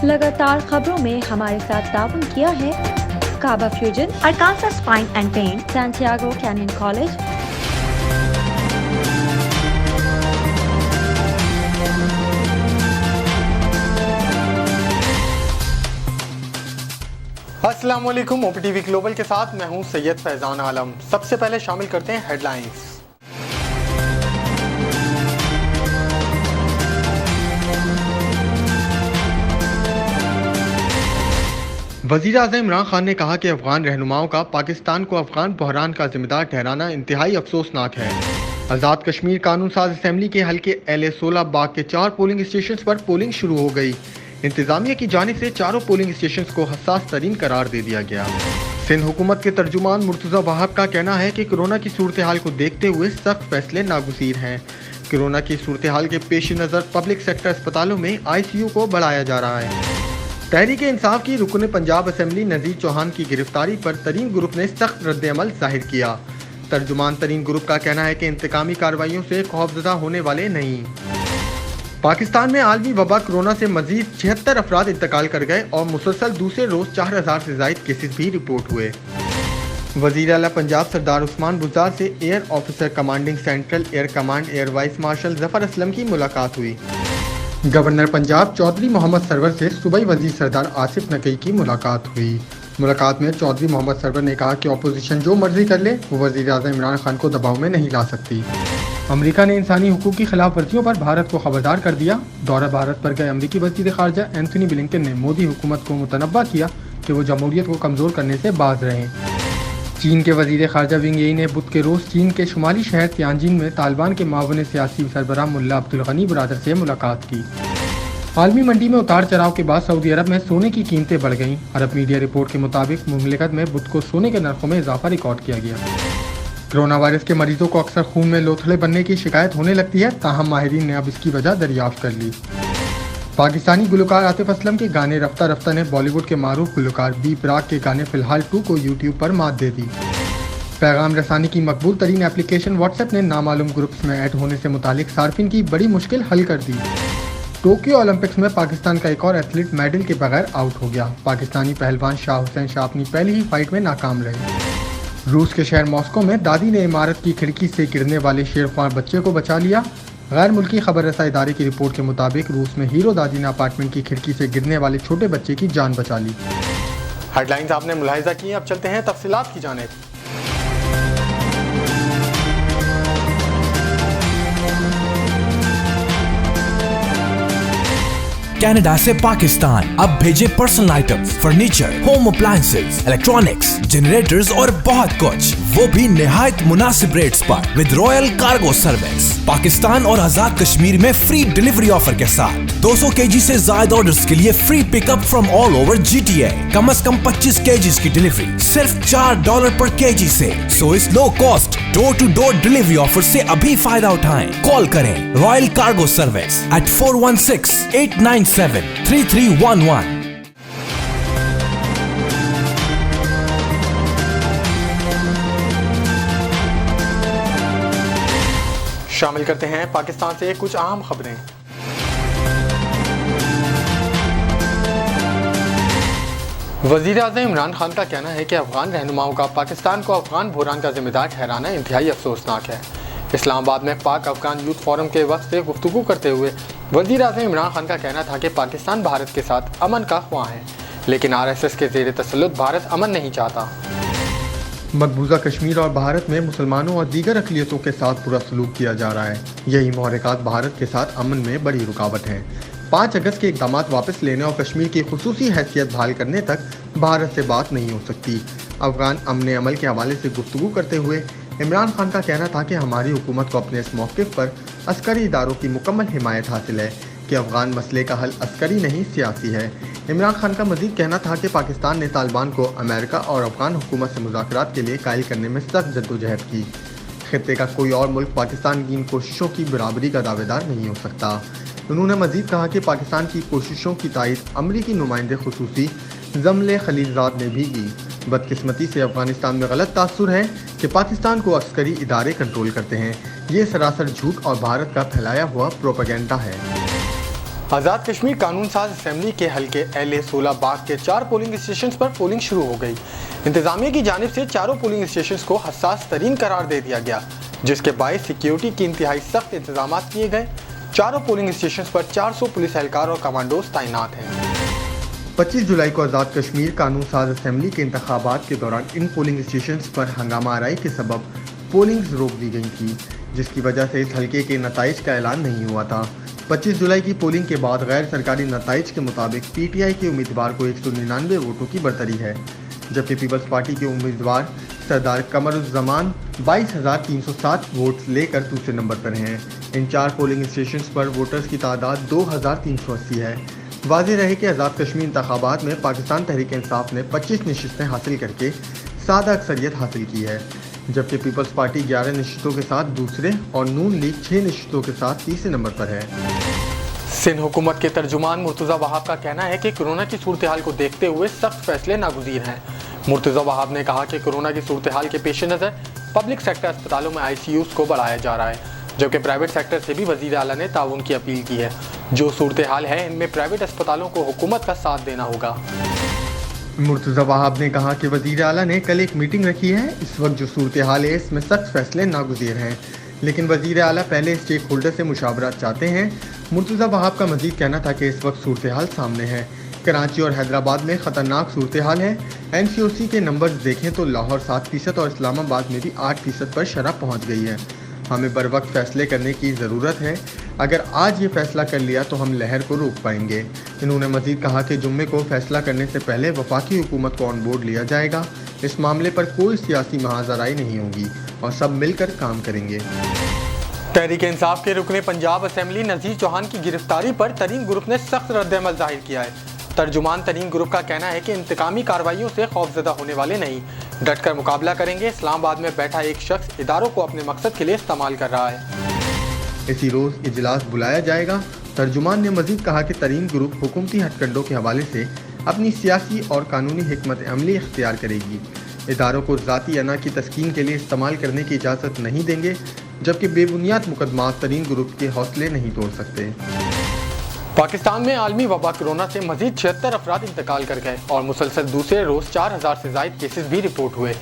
लगातार खबरों में हमारे साथ ताउन किया है काबा fusion, Arkansas Spine and Pain, Santiago Canyon College, अस्सलाम वालेकुम। ओपीटीवी ग्लोबल के साथ मैं हूं सैयद फैजान आलम। सबसे पहले शामिल करते हैं हेडलाइंस। वज़ीर-ए-आज़म इमरान खान ने कहा कि अफगान रहनुमाओं का पाकिस्तान को अफगान बहरान का जिम्मेदार ठहराना इंतहाई अफसोसनाक है। आज़ाद कश्मीर कानून साज असम्बली के हल्के LA-16 बाग के 4 पोलिंग स्टेशन पर पोलिंग शुरू हो गई। इंतजामिया की जानिब से चारों पोलिंग स्टेशन को हसास तरीन करार दे दिया गया। सिंध हुकूमत के तर्जुमान मुर्तज़ा वहाब का कहना है कि कोरोना की सूरत हाल को देखते हुए सख्त फैसले नागुज़ीर हैं। कोरोना की सूरत हाल के पेश नज़र पब्लिक सेक्टर अस्पतालों में ICU को बढ़ाया जा रहा है। तहरीक इंसाफ की रुकन पंजाब असम्बली नज़ीर चौहान की गिरफ्तारी पर तरीन ग्रुप ने सख्त रद्द-ए-अमल जाहिर किया। तर्जुमान तरीन ग्रुप का कहना है कि इंतकामी कार्रवाइयों से खौफजदा होने वाले नहीं। पाकिस्तान में आलमी वबा कोरोना से मजीद 76 अफराद इंतकाल कर गए और मुसलसल दूसरे रोज 4000 से ज़ायद केसेस भी रिपोर्ट हुए। वज़ीर आला पंजाब सरदार उस्मान बुज़दार से air officer commanding central air command air vice marshal Zafar Aslam की मुलाकात हुई। गवर्नर पंजाब चौधरी मोहम्मद सरवर से सूबाई वज़ीर सरदार आसिफ नकवी की मुलाकात हुई। मुलाकात में चौधरी मोहम्मद सरवर ने कहा कि अपोजिशन जो मर्जी कर ले वो वज़ीर-ए-आज़म इमरान खान को दबाव में नहीं ला सकती। अमेरिका ने इंसानी हुकूक की खिलाफ वर्जियों पर भारत को खबरदार कर दिया। दौरा भारत पर गए अमेरिकी वज़ीर ख़ारजा एंथनी ब्लिंकन ने मोदी हुकूमत को मुतनब्बा किया कि वो जमहूरियत को कमज़ोर करने से बाज रहें। चीन के वज़ीर ख़ारजा विंग यी ने बुध के रोज़ चीन के शुमाली शहर तियानजिन में तालिबान के मावन सियासी सरबराह मुल्ला अब्दुल गनी बरादर से मुलाकात की। आलमी मंडी में उतार चढ़ाव के बाद सऊदी अरब में सोने की कीमतें बढ़ गईं। अरब मीडिया रिपोर्ट के मुताबिक मुमलिकत में बुध को सोने के नरखों में इजाफा रिकॉर्ड किया गया। कोरोना वायरस के मरीजों को अक्सर खून में लोथड़े बनने की शिकायत होने लगती है, ताहम माहिरीन ने अब इसकी वजह दरियाफ्त कर ली। पाकिस्तानी गुलकार आतिफ असलम के गाने रफ्ता रफ्ता ने बॉलीवुड के मारूफ गुलकार बी प्राक के गाने फिलहाल 2 को यूट्यूब पर मात दे दी। पैगाम रसानी की मकबूल तरीन एप्लीकेशन व्हाट्सएप ने नामालूम ग्रुप्स में ऐड होने से मुतालिक सार्फिन की बड़ी मुश्किल हल कर दी। टोक्यो ओलंपिक्स में पाकिस्तान का एक और एथलीट मेडल के बगैर आउट हो गया। पाकिस्तानी पहलवान शाह हुसैन शाह अपनी पहली ही फाइट में नाकाम रहे। रूस के शहर मॉस्को में दादी ने इमारत की खिड़की से गिरने वाले शेरख्वार बच्चे को बचा लिया। गैर मुल्की खबर रसा इदारे की रिपोर्ट के मुताबिक रूस में हीरो दादी ने अपार्टमेंट की खिड़की से गिरने वाले छोटे बच्चे की जान बचा ली। हेडलाइंस आपने मुलाहिजा की, अब चलते हैं तफसीलात की जानिब। कनाडा से पाकिस्तान अब भेजे personal items, furniture, home appliances, electronics, generators और बहुत कुछ, वो भी निहायत मुनासिब रेट्स पर with royal cargo service. Pakistan और आजाद कश्मीर में फ्री डिलीवरी ऑफर के साथ 200 kg से ज्यादा ऑर्डर्स के लिए free pickup from all over GTA। कम से कम 25 kg की डिलीवरी सिर्फ $4 पर kg से। सो इस low cost door to door delivery offer से अभी फायदा उठाएं। कॉल करें रॉयल कार्गो सर्विस at 416-897-3311। शामिल करते हैं पाकिस्तान से कुछ अहम खबरें। वज़ीर-ए-आज़म इमरान खान का कहना है कि अफगान रहनुमाओं का पाकिस्तान को अफगान बहरान का जिम्मेदार ठहराना इंतहाई अफसोसनाक है। इस्लामाबाद में पाक अफगान यूथ फोरम के वक्त से गुफ्तगू करते हुए वज़ीर-ए-आज़म इमरान खान का कहना था कि पाकिस्तान भारत के साथ अमन का ख्वाह है, लेकिन RSS के ज़ेर तसल्लुत भारत अमन नहीं चाहता। मकबूजा कश्मीर और भारत में मुसलमानों और दीगर अक़लियतों के साथ बुरा सलूक किया जा रहा है। यही महरक़ात भारत के साथ अमन में बड़ी रुकावट हैं। 5 अगस्त के इक़दाम वापस लेने और कश्मीर की खुसूसी हैसियत बहाल करने तक भारत से बात नहीं हो सकती। अफगान अमन अमल के हवाले से गुफ्तगू करते हुए इमरान खान का कहना था कि हमारी हुकूमत को अपने इस मौक़िफ़ पर अस्करी इदारों की मुकम्मल हिमायत हासिल है कि अफगान मसले का हल अस्करी नहीं सियासी है। इमरान खान का मज़ीद कहना था कि पाकिस्तान ने तालिबान को अमेरिका और अफगान हुकूमत से मुज़ाकरात के लिए कायल करने में सख्त जद्दोजहद की। खित्ते का कोई और मुल्क पाकिस्तान की इन कोशिशों की बराबरी का दावेदार नहीं हो सकता। उन्होंने मज़ीद कहा कि पाकिस्तान की कोशिशों की तायद अमरीकी नुमाइंदे खुसूसी जमले खलीलजाद ने भी की। बदकिस्मती से अफगानिस्तान में गलत तासुर है कि पाकिस्तान को अस्करी इदारे कंट्रोल करते हैं। ये सरासर झूठ और भारत का फैलाया हुआ प्रोपेगेंडा है। आज़ाद कश्मीर कानून साज असेंबली के हल्के LA-16 बाग के 4 पोलिंग स्टेशन पर पोलिंग शुरू हो गई। इंतजामिया की जानिब से चारों पोलिंग स्टेशन को हसास तरीन करार दे दिया गया, जिसके बायस सिक्योरिटी के इंतहाई सख्त इंतजाम किए गए। चारों पोलिंग स्टेशन पर 400 पुलिस एहलकार और कमांडोज तैनात हैं। 25 जुलाई को आज़ाद कश्मीर कानून साज असेंबली के इंतखाबात के दौरान इन पोलिंग स्टेशन पर हंगामा आराई के सबब पोलिंग रोक दी गई थी, जिसकी वजह से इस हल्के के नताइज का ऐलान नहीं हुआ था। 25 जुलाई की पोलिंग के बाद गैर सरकारी नताइज के मुताबिक PTI के उम्मीदवार को 199 वोटों की बरतरी है, जबकि पीपल्स पार्टी के उम्मीदवार सरदार कमरुज़्ज़मान 22,307 वोट लेकर दूसरे नंबर पर हैं। इन 4 पोलिंग स्टेशन पर वोटर्स की तादाद 2,380 है। वाज़ेह रहे कि आज़ाद कश्मीर इंतखाबात में पाकिस्तान तहरीक इंसाफ ने 25 नशिस्तें हासिल करके सादा अक्सरियत हासिल की है, जबकि पीपल्स पार्टी 11 नशिस्तों के साथ दूसरे और नून लीग 6 नशिस्तों के साथ तीसरे नंबर पर है। सिंध हुकूमत के तर्जुमान मुर्तज़ा वहाब का कहना है कि कोरोना की सूरत हाल को देखते हुए सख्त फैसले नागुज़ीर हैं। मुर्तज़ा वहाब ने कहा कि कोरोना की सूरत हाल के पेश नज़र पब्लिक सेक्टर अस्पतालों में ICUs को बढ़ाया जा रहा है, जबकि प्राइवेट सेक्टर से भी वज़ीर आला ने ताउन की अपील की है। जो सूरत हाल है, इनमें प्राइवेट अस्पतालों को हुकूमत का साथ देना होगा। मुर्तज़ा वहाब ने कहा कि वज़ीर आला ने कल एक मीटिंग रखी है। इस वक्त जो सूरत हाल है, इसमें सख्त फैसले नागुज़ीर हैं, लेकिन वज़ीर आला पहले स्टेक होल्डर से मुशावरत चाहते हैं। मुर्तज़ा वहाब का मज़ीद कहना था कि इस वक्त सूरत हाल सामने है। कराची और हैदराबाद में ख़तरनाक सूरत हाल है। NCOC के नंबर्स देखें तो लाहौर 7% और इस्लामाबाद में भी 8% पर शरह पहुँच गई है। हमें बर वक्त फैसले करने की ज़रूरत है। अगर आज ये फैसला कर लिया तो हम लहर को रोक पाएंगे। इन्होंने मज़ीद कहा कि जुम्मे को फैसला करने से पहले वफाकी हुकूमत को ऑन बोर्ड लिया जाएगा। इस मामले पर कोई सियासी महाजराई नहीं होगी और सब मिलकर काम करेंगे। तहरीक इंसाफ के रुकने पंजाब असेंबली नज़ीर चौहान की गिरफ्तारी पर तरीन ग्रुप ने सख्त रद्द-ए-अमल जाहिर किया है। तर्जुमान तरीन ग्रुप का कहना है कि इंतकामी कार्रवाइयों से खौफजदा होने वाले नहीं, डट कर मुकाबला करेंगे। इस्लामाबाद में बैठा एक शख्स इदारों को अपने मकसद के लिए इस्तेमाल कर रहा है। इसी रोज़ इजलास बुलाया जाएगा। तर्जुमान ने मजीद कहा कि तरीन ग्रुप हुकूमती हथकंडों के हवाले से अपनी सियासी और कानूनी हिकमत अमली इख्तियार करेगी। इदारों को ज़ाती अना की तस्कीन के लिए इस्तेमाल करने की इजाज़त नहीं देंगे, जबकि बेबुनियाद मुकदमात तरीन ग्रुप के हौसले नहीं तोड़ सकते। पाकिस्तान में आलमी वबा कोरोना से मजीद 76 अफराद इंतकाल कर गए और मुसलसल दूसरे रोज़ 4000 से ज़ायद केसेस भी रिपोर्ट हुए।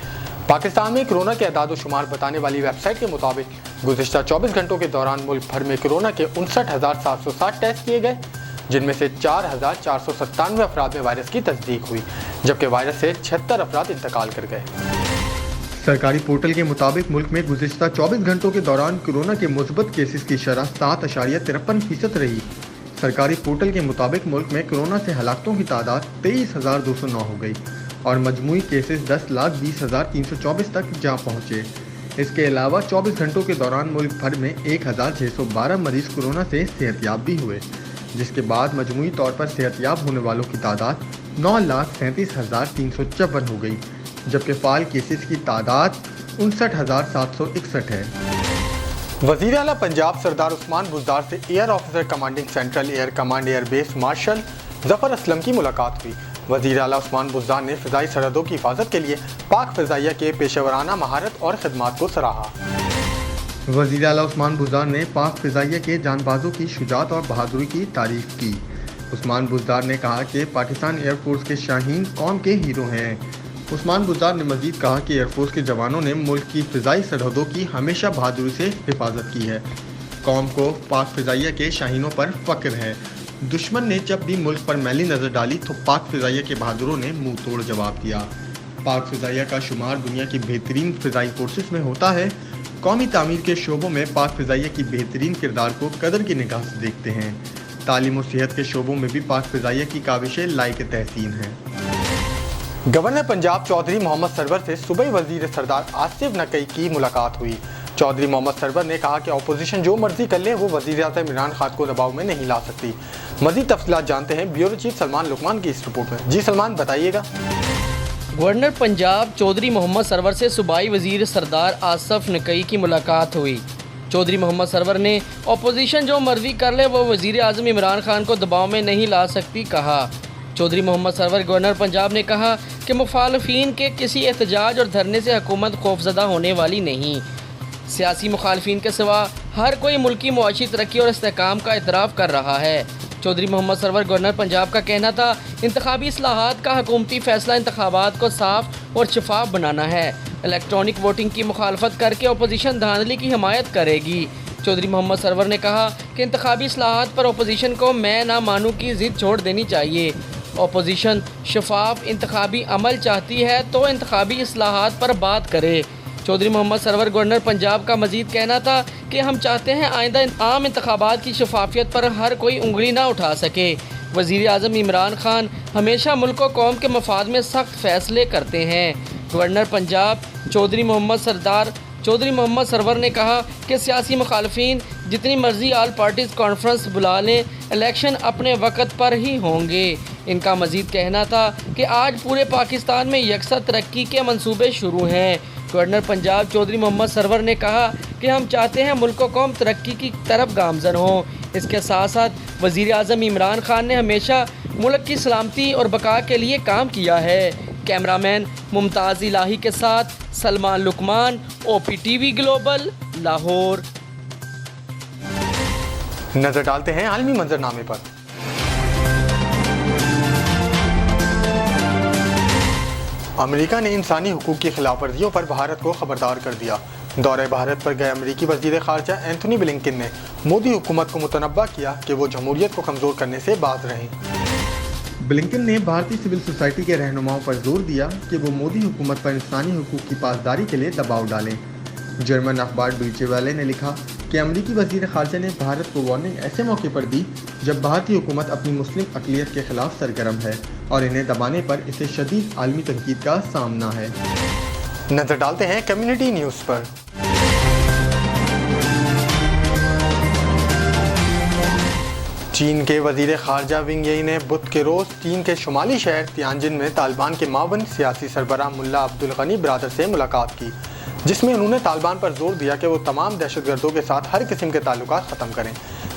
पाकिस्तान में कोरोना के अदाद व शुमार बताने वाली वेबसाइट के मुताबिक गुज़िश्ता 24 घंटों के दौरान मुल्क भर में कोरोना के 59,760 टेस्ट किए गए, जिनमें से 4,497 अफराद में वायरस की तस्दीक हुई, जबकि वायरस से 76 अफराद इंतकाल कर गए। सरकारी पोर्टल के मुताबिक मुल्क में गुज़िश्ता 24 घंटों के दौरान कोरोना के मुस्बत केसेस की शरह 7.53% रही। सरकारी पोर्टल के मुताबिक मुल्क में कोरोना से हलाकतों की तादाद 23,209 हो गई और मजमूई केसेस 10,20,324 तक जा पहुँचे। इसके अलावा 24 घंटों के दौरान मुल्क भर में 1,612 मरीज कोरोना से सेहतयाब भी हुए, जिसके बाद मजमूई तौर पर सेहतयाब होने वालों की तादाद 9,37,354 हो गई, जबकि फ़ाल केसेस की तादाद 59,761 है। वज़ीर आला पंजाब सरदार उस्मान बुज़दार से air officer commanding central air command air base marshal Zafar Aslam की मुलाकात हुई। वज़ीर आला उस्मान बुज़दार ने फ़िज़ाई सरहदों की हिफाजत के लिए पाक फ़िज़ाइया के पेशेवराना महारत और खिदमात को सराहा। वज़ीर आला उस्मान बुज़दार ने पाक फ़िज़ाइया के जानबाजों की शुजाअत और बहादुरी की तारीफ़ की। उस्मान बुज़दार ने कहा कि पाकिस्तान एयरफोर्स के शाहीन कौम के हीरो हैं। उस्मान बुज़दार ने मज़ीद कहा कि एयरफोर्स के जवानों ने मुल्क की फ़िज़ाई सरहदों की हमेशा बहादुरी से हिफाजत की है। कौम को पाक फ़िज़ाइया के शाहीनों पर फ़ख्र है। दुश्मन ने जब भी मुल्क पर मैली नज़र डाली तो पाक फ़िज़ाइया के बहादुरों ने मुंह तोड़ जवाब दिया। पाक फ़िज़ाइया का शुमार दुनिया की बेहतरीन फ़िज़ाई फोर्सेस में होता है। कौमी तामीर के शोबों में पाक फ़िज़ाइया की बेहतरीन किरदार को कदर की निगाह से देखते हैं। तालीम और सेहत के शोबों में भी पाक फ़िज़ाइया की काविशें लायक तहसीन हैं। गवर्नर पंजाब चौधरी मोहम्मद सरवर से सूबाई वज़ीर सरदार आसिफ नकवी की मुलाकात हुई। चौधरी मोहम्मद सरवर ने कहा कि अपोजिशन जो मर्जी कर ले, वो वज़ीर-ए-आज़म इमरान खान को दबाव में नहीं ला सकती। मज़ीद तफ़सीलात जानते हैं ब्यूरो चीफ सलमान लुकमान की इस रिपोर्ट में। जी सलमान, बताइएगा। गवर्नर पंजाब चौधरी मोहम्मद सरवर से सूबाई वज़ीर सरदार आसिफ नकवी की मुलाकात हुई। चौधरी मोहम्मद सरवर ने अपोजिशन जो मर्जी कर ले, वो वज़ीर-ए-आज़म इमरान खान को दबाव में नहीं ला सकती कहा। चौधरी मोहम्मद सरवर गवर्नर पंजाब ने कहा कि मुखालफीन के किसी एहतजाज और धरने से हुकूमत खौफजदा होने वाली नहीं। सियासी मुखालफीन के सिवा हर कोई मुल्की मुआशी तरक्की और इस्तेहकाम का इतराफ़ कर रहा है। चौधरी मोहम्मद सरवर गवर्नर पंजाब का कहना था, इंतखाबी इस्लाहात का हुकूमती फैसला इंतखाबात को साफ और शफाफ बनाना है। इलेक्ट्रॉनिक वोटिंग की मुखालफत करके अपोजिशन धांधली की हिमायत करेगी। चौधरी मोहम्मद सरवर ने कहा कि इंतखाबी इस्लाहात पर अपोजिशन को मैं ना मानूं की ज़िद छोड़ देनी चाहिए। अपोजिशन शफाफ इंतखाबी अमल चाहती है तो इंतखाबी इस्लाहात पर बात करे। चौधरी मोहम्मद सरवर गवर्नर पंजाब का मजीद कहना था कि हम चाहते हैं आइंदा आम इंतखाबात की शफाफियत पर हर कोई उंगली ना उठा सके। वज़ीर आज़म इमरान खान हमेशा मुल्क व कौम के मफाद में सख्त फ़ैसले करते हैं। गवर्नर पंजाब चौधरी मोहम्मद सरवर ने कहा कि सियासी मुखालफिन जितनी मर्ज़ी आल पार्टीज़ कॉन्फ्रेंस बुला लें, इलेक्शन अपने वक्त पर ही होंगे। इनका मजीद कहना था कि आज पूरे पाकिस्तान में यकसा तरक्की के मंसूबे शुरू हैं। गवर्नर पंजाब चौधरी मोहम्मद सरवर ने कहा कि हम चाहते हैं मुल्क व कौम तरक्की की तरफ गामजन हो। इसके साथ साथ वज़ीर आज़म इमरान खान ने हमेशा मुल्क की सलामती और बका के लिए काम किया है। कैमरामैन मुमताज़ इलाही के साथ सलमान लुकमान, OPTV ग्लोबल, लाहौर। नजर डालते हैं आलमी मंजरनामे पर। अमेरिका ने इंसानी हुकूक की खिलाफवर्जियों पर भारत को खबरदार कर दिया। दौरे भारत पर गए अमेरिकी वज़ीर ख़ारजा एंथनी ब्लिंकन ने मोदी हुकूमत को मुतनब्बा किया कि वो जमहूरियत को कमज़ोर करने से बाज रहें। ब्लिंकन ने भारतीय सिविल सोसाइटी के रहनुमाओं पर जोर दिया कि वो मोदी हुकूमत पर इंसानी हुकूक की पासदारी के लिए दबाव डालें। जर्मन अखबार डॉइचे वेले ने लिखा कि अमेरिकी वज़ीर ख़ारजा ने भारत को वार्निंग ऐसे मौके पर दी जब भारतीय हुकूमत अपनी मुस्लिम अक़लियत के खिलाफ सरगर्म है और इन्हें दबाने पर इसे शदीद आलमी तनकीद का सामना है। नजर डालते हैं कम्युनिटी न्यूज़ पर। चीन के वज़ीर ख़ारजा विंग यी ने बुध के रोज़ चीन के शुमाली शहर तियानजिन में तालिबान के मावन सियासी सरबराह मुल्ला अब्दुल गनी बिरादर से मुलाकात की, जिसमें उन्होंने तालिबान पर जोर दिया कि वो तमाम दहशतगर्दों के साथ हर किस्म के ताल्लुकात ख़त्म करें,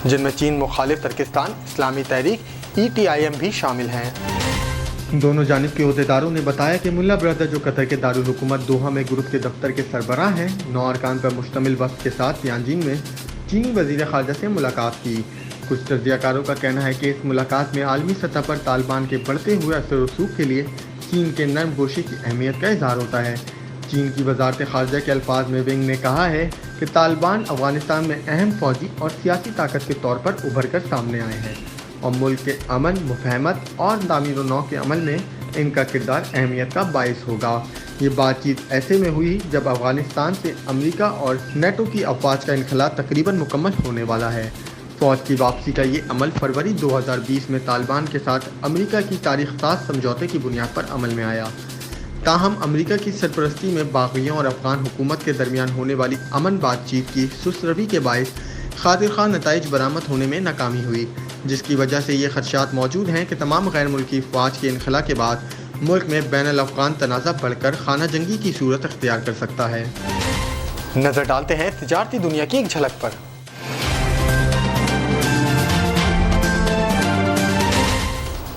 जिनमें चीन मुखालिफ तुर्किस्तान इस्लामी तहरीक ETIM भी शामिल हैं। दोनों जानिब के अहदेदारों ने बताया कि मुल्ला बिरादर, जो कतर के दारुल हुकूमत दोहा में ग्रुप के दफ्तर के सरबराह हैं, 9 अरकान पर मुश्तमिल वफ़द के साथ तियानजिन में चीनी वज़ीर ख़ारजा से मुलाकात की। कुछ तज्ज़ियाकारों का कहना है कि इस मुलाकात में आलमी सतह पर तालिबान के बढ़ते हुए असर रसूख के लिए चीन के नरम गोशी की अहमियत का इज़हार होता है। चीन की वज़ारत ख़ारजा के अल्फाज में विंग ने कहा है कि तालिबान अफ़गानिस्तान में अहम फ़ौजी और सियासी ताकत के तौर पर उभर कर सामने आए हैं और मुल्क के अमन, मुफाहमत और तामीर नौ के अमल में इनका किरदार अहमियत का बाइस होगा। ये बातचीत ऐसे में हुई जब अफ़गानिस्तान से अमरीका और नेटो की अफवाज का इनखला तकरीबन मुकम्मल होने वाला है। फ़ौज की वापसी का ये अमल फरवरी 2020 में तालिबान के साथ अमरीका की तारीख़ साज समझौते की बुनियाद पर अमल में आया। ताहम अमरीका की सरपरस्ती में बाग़ियों और अफ़गान हुकूमत के दरमियान होने वाली अमन बातचीत की सुस्तरवी के बायस खातिर खां नताइज बरामद होने में नाकामी हुई, जिसकी वजह से ये खदशात मौजूद हैं कि तमाम गैर मुल्की फ़ौज के इनखला के बाद मुल्क में बैनुल अफ़गान तनाज़ा बढ़कर खाना जंगी की सूरत अख्तियार कर सकता है। नज़र डालते हैं तिजारती दुनिया की एक झलक पर।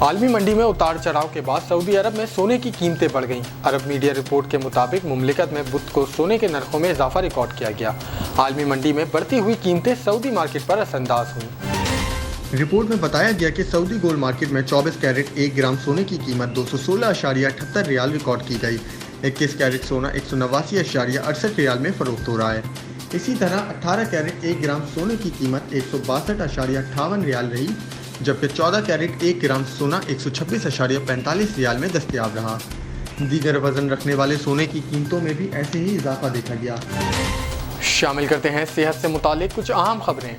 आलमी मंडी में उतार चढ़ाव के बाद सऊदी अरब में सोने की कीमतें बढ़ गईं। अरब मीडिया रिपोर्ट के मुताबिक मुमलिकत में बुध को सोने के नरखों में इजाफा रिकॉर्ड किया गया। आलमी मंडी में बढ़ती हुई कीमतें सऊदी मार्केट पर असरअंदाज हुई। रिपोर्ट में बताया गया कि सऊदी गोल्ड मार्केट में 24 कैरेट 1 ग्राम सोने की कीमत 216.78 रियाल रिकॉर्ड की गई। 21 कैरेट सोना 189.68 रियाल में फरोख्त हो रहा है। इसी तरह 18 कैरेट 1 ग्राम सोने की कीमत 162.58 रियाल रही, जबकि 14 कैरेट 1 ग्राम सोना 126.45 रियाल में दस्तयाब रहा। दीगर वजन रखने वाले सोने की कीमतों में भी ऐसे ही इजाफा देखा गया। शामिल करते हैं सेहत से मुतालिक कुछ अहम खबरें।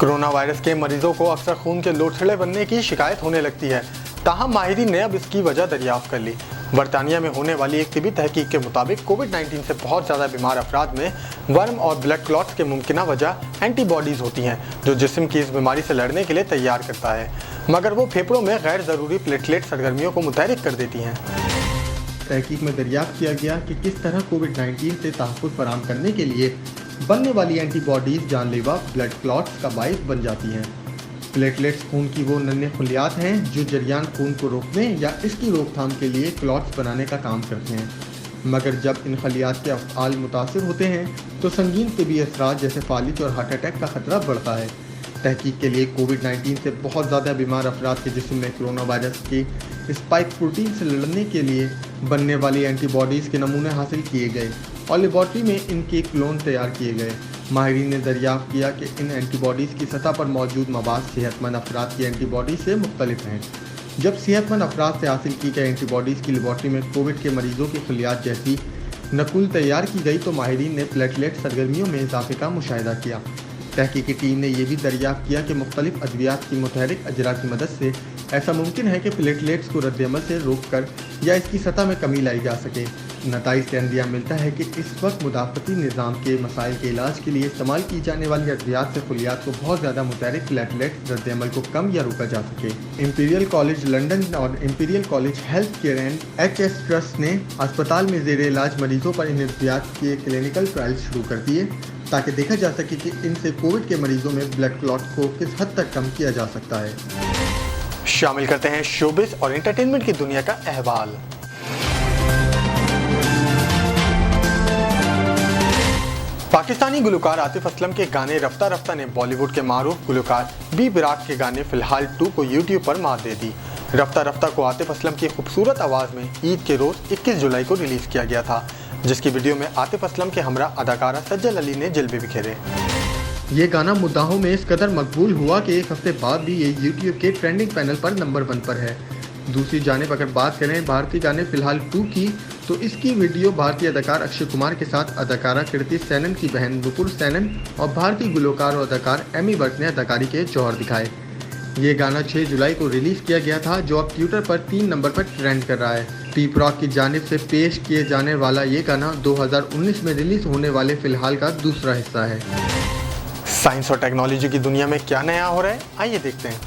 कोरोना वायरस के मरीजों को अक्सर खून के लोथड़े बनने की शिकायत होने लगती है, ताहम माहिरीन ने अब इसकी वजह दरियाफ्त कर ली। बरतानिया में होने वाली एक तिबी तहकीक के मुताबिक कोविड-19 से बहुत ज़्यादा बीमार अफराद में वर्म और ब्लड क्लॉट्स के मुमकिना वजह एंटीबॉडीज़ होती हैं, जो जिस्म की इस बीमारी से लड़ने के लिए तैयार करता है, मगर वो फेफड़ों में गैर ज़रूरी प्लेटलेट सरगर्मियों को मुतहरिक कर देती हैं। तहकीक में दरियाफ्त किया गया कि किस तरह कोविड-19 से तहफ़्फ़ुज़ फराहम करने के लिए बनने वाली एंटीबॉडीज़ जानलेवा ब्लड क्लॉट्स का बाइस बन जाती हैं। प्लेटलेट्स खून की वो नन्हे खुलियात हैं जो जरियान खून को रोकने या इसकी रोकथाम के लिए क्लॉट्स बनाने का काम करते हैं, मगर जब इन खलियात के अफ़आल मुतासिर होते हैं तो संगीन तिबी असरात जैसे फालिज और हार्ट अटैक का खतरा बढ़ता है। तहकीक के लिए कोविड-19 से बहुत ज़्यादा बीमार अफराद के जिस्म में कोरोना वायरस के स्पाइक प्रोटीन से लड़ने के लिए बनने वाली एंटीबॉडीज़ के नमूने हासिल किए गए और लेबॉर्ट्री में इनके क्लोन तैयार किए गए। माहिरीन ने दरियाफ्त किया कि इन एंटीबॉडीज़ की सतह पर मौजूद मवाद सेहतमंद अफराद की एंटीबॉडी से मुख्तलिफ हैं। जब सेहतमंद अफराद से हासिल की गई एंटीबॉडीज़ की लेबॉर्ट्री में कोविड के मरीजों की खलियात जैसी नकुल तैयार की गई तो माहिरीन ने प्लेटलेट सरगर्मियों में इजाफे का मुशाहिदा किया। तहकीकी टीम ने यह भी दरियाफ्त किया कि मुख्तलिफ अद्वियात की मुतहरिक अजरा की मदद से ऐसा मुमकिन है कि प्लेटलेट्स को रद्द-ए-अमल से रोक कर या इसकी सतह में कमी लाई जा सके। नताइज से अंदिया मिलता है कि इस वक्त मुदाफ़ती निज़ाम के मसाइल के इलाज के लिए इस्तेमाल की जाने वाली अद्वियात से खलियात को बहुत ज़्यादा मुतहरिक प्लेटलेट्स रद्द-ए-अमल को कम या रोका जा सके। इंपीरियल कॉलेज लंदन और imperial college health care and HS trust ने अस्पताल में ज़ेर इलाज मरीजों पर इन अद्वियात के क्लिनिकल ट्रायल शुरू कर दिए ताकि देखा जा सके कि इनसे कोविड के मरीजों में ब्लड क्लॉट को किस हद तक कम किया जा सकता है। शामिल करते हैं शोबिस और एंटरटेनमेंट की दुनिया का अहवाल। पाकिस्तानी गुलकार आतिफ असलम के गाने रफ्ता रफ्ता ने बॉलीवुड के मारूफ गुलकार बी बराक के गाने फिलहाल 2 को यूट्यूब पर मात दे दी। रफ्ता रफ्ता को आतिफ असलम की खूबसूरत आवाज़ में ईद के रोज़ 21 जुलाई को रिलीज़ किया गया था, जिसकी वीडियो में आतिफ असलम के हमरा अदाकारा सज्जल अली ने जलवे बिखेरे। ये गाना मुद्दाहों में इस कदर मकबूल हुआ कि एक हफ्ते बाद भी ये यूट्यूब के ट्रेंडिंग पैनल पर नंबर 1 पर है। दूसरी जानिब अगर बात करें भारतीय गाने फिलहाल 2 की, तो इसकी वीडियो भारतीय अदाकार अक्षय कुमार के साथ अदाकारा कीर्ति सेनन की बहन नुपुर सेनन और भारतीय गुलकार और अदाकार एमी वर्क ने अदाकारी के जौहर दिखाए। ये गाना 6 जुलाई को रिलीज़ किया गया था, जो अब ट्विटर पर 3 नंबर पर ट्रेंड कर रहा है। टीप रॉक की जानिब से पेश किए जाने वाला ये गाना 2019 में रिलीज़ होने वाले फिलहाल का दूसरा हिस्सा है। साइंस और टेक्नोलॉजी की दुनिया में क्या नया हो रहा है, आइए देखते हैं।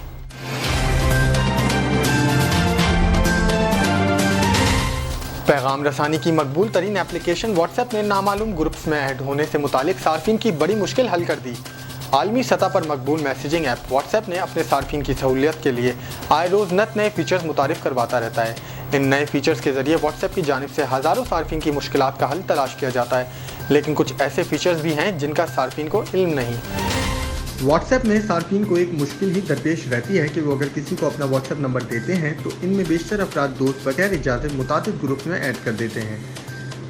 पैगाम रसानी की मकबूल तरीन एप्लीकेशन व्हाट्सएप ने नामालूम ग्रुप्स में ऐड होने से मुतालिक सार्फिन की बड़ी मुश्किल हल कर दी। आलमी सतह पर मकबूल मैसेजिंग ऐप व्हाट्सएप ने अपने सार्फिन की सहूलियत के लिए आए रोज़ नए फीचर्स मुतारिफ करवाता रहता है। इन नए फीचर्स के ज़रिए व्हाट्सएप की जानिब से हज़ारों सार्फिन की मुश्किलात का हल तलाश किया जाता है, लेकिन कुछ ऐसे फीचर्स भी हैं जिनका सार्फिन को इल्म नहीं। व्हाट्सएप में सार्फिन को एक मुश्किल ही दरपेश रहती है कि वो अगर किसी को अपना व्हाट्सएप नंबर देते हैं तो इनमें बेशतर अफराद दोस्त बगैर इजाज़त मुताबिक ग्रुप्स में ऐड कर देते हैं,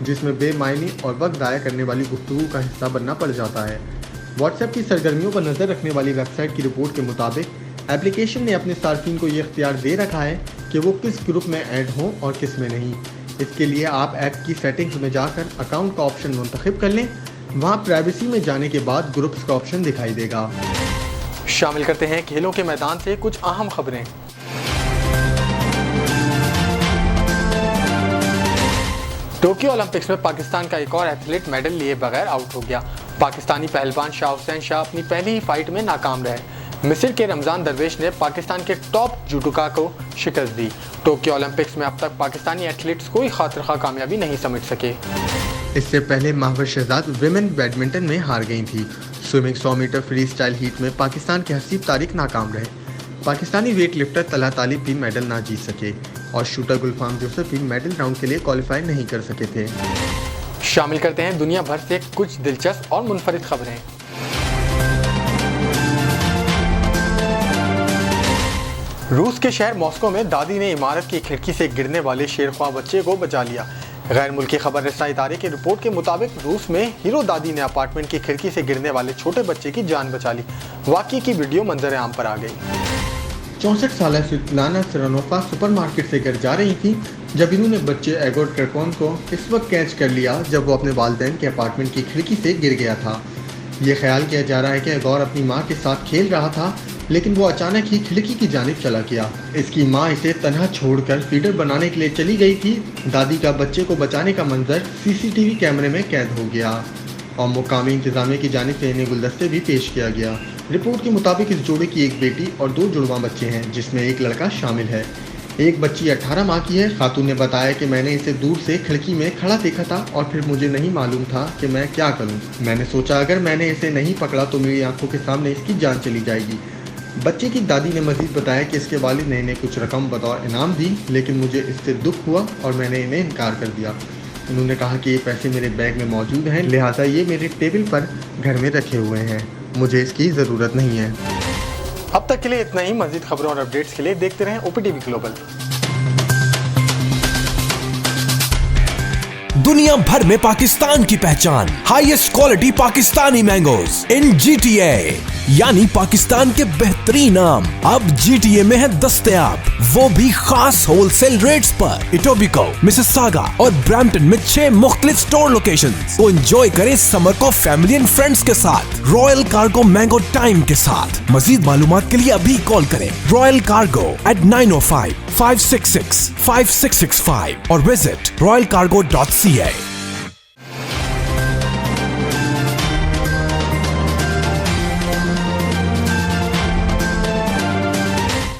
जिसमें बेमायनी और वक्त ज़ाया करने वाली गुफ्तगू का हिस्सा बनना पड़ जाता है। व्हाट्सएप की सरगर्मियों पर नज़र रखने वाली वेबसाइट की रिपोर्ट के मुताबिक एप्लीकेशन ने अपने सार्फिन को ये इख्तियार दे रखा है कि वो किस ग्रुप में ऐड हों और किस में नहीं। इसके लिए आप ऐप की सेटिंग्स में जाकर अकाउंट का ऑप्शन मुंतखब कर लें। वहाँ प्राइवेसी में जाने के बाद ग्रुप्स का ऑप्शन दिखाई देगा। शामिल करते हैं खेलों के मैदान से कुछ अहम खबरें। टोक्यो ओलंपिक्स में पाकिस्तान का एक और एथलीट मेडल लिए बगैर आउट हो गया। पाकिस्तानी पहलवान शाह हुसैन शाह अपनी पहली ही फाइट में नाकाम रहे। मिस्र के रमज़ान दरवेश ने पाकिस्तान के टॉप जुडोका को शिकस्त दी। टोक्यो ओलंपिक्स में अब तक पाकिस्तानी एथलीट्स कोई खातिर-खा कामयाबी नहीं समेट सके। इससे पहले महवर शहजाद विमेन बैडमिंटन में हार गई थी। Swimming 100 metre freestyle heat में पाकिस्तान के हसीब तारिक नाकाम रहे। पाकिस्तानी वेट लिफ्टर तलहा तालिब भी मेडल ना जीत सके और शूटर गुलफाम जोसेफ भी मेडल राउंड के लिए क्वालिफाई नहीं कर सके थे। शामिल करते हैं दुनिया भर से कुछ दिलचस्प और मुनफरिद खबरें। रूस के शहर मॉस्को में दादी ने इमारत की खिड़की से गिरने वाले शेरख्वाह बच्चे को बचा लिया। गैर मुल्की खबर रसा इदारे की रिपोर्ट के मुताबिक रूस में हीरो दादी ने अपार्टमेंट की खिड़की से गिरने वाले छोटे बच्चे की जान बचा ली। वाकई की वीडियो मंजर आम पर आ गई। 64 साल स्विटलाना सिरानोफा सुपरमार्केट से घर जा रही थी जब इन्होंने बच्चे एगोर क्रकोन को इस वक्त कैच कर लिया जब वो अपने वालिदैन के अपार्टमेंट की खिड़की से गिर गया था। ये ख्याल किया जा रहा है कि एगोर अपनी मां के साथ खेल रहा था, लेकिन वो अचानक ही खिड़की की जानिब चला गया। इसकी मां इसे तन्हा छोड़कर फीडर बनाने के लिए चली गई थी। दादी का बच्चे को बचाने का मंजर CCTV कैमरे में कैद हो गया और मुकामी इंतजामिया की जानिब से इन्हें गुलदस्ते भी पेश किया गया। रिपोर्ट के मुताबिक इस जोड़े की एक बेटी और 2 जुड़वा बच्चे हैं, जिसमें एक लड़का शामिल है। एक बच्ची 18 माह की है। खातून ने बताया कि मैंने इसे दूर से खिड़की में खड़ा देखा था और फिर मुझे नहीं मालूम था कि मैं क्या करूं। मैंने सोचा अगर मैंने इसे नहीं पकड़ा तो मेरी आंखों के सामने इसकी जान चली जाएगी। बच्चे की दादी ने मजीद बताया कि इसके वालिद ने इन्हें कुछ रकम बतौर इनाम दी, लेकिन मुझे इससे दुख हुआ और मैंने इन्हें इनकार कर दिया। उन्होंने कहा कि ये पैसे मेरे बैग में मौजूद हैं, लिहाजा ये मेरे टेबल पर घर में रखे हुए हैं, मुझे इसकी ज़रूरत नहीं है। अब तक के लिए इतना ही। मज़ीद खबरों और अपडेट्स के लिए देखते रहें OPTV ग्लोबल। दुनिया भर में पाकिस्तान की पहचान, हाईएस्ट क्वालिटी पाकिस्तानी मैंगोज इन GTA, यानी पाकिस्तान के बेहतरीन आम अब GTA में है दस्तयाब, वो भी खास होलसेल रेट्स पर। इटोबिको, मिसिसागा और ब्रैम्पटन में 6 मुख्तलिफ स्टोर लोकेशंस। तो एंजॉय करें समर को फैमिली एंड फ्रेंड्स के साथ, रॉयल कार्गो मैंगो टाइम के साथ। मजीद मालूमात के लिए अभी कॉल करें रॉयल कार्गो at 905-566-5665 और विजिट royalcargo.ca।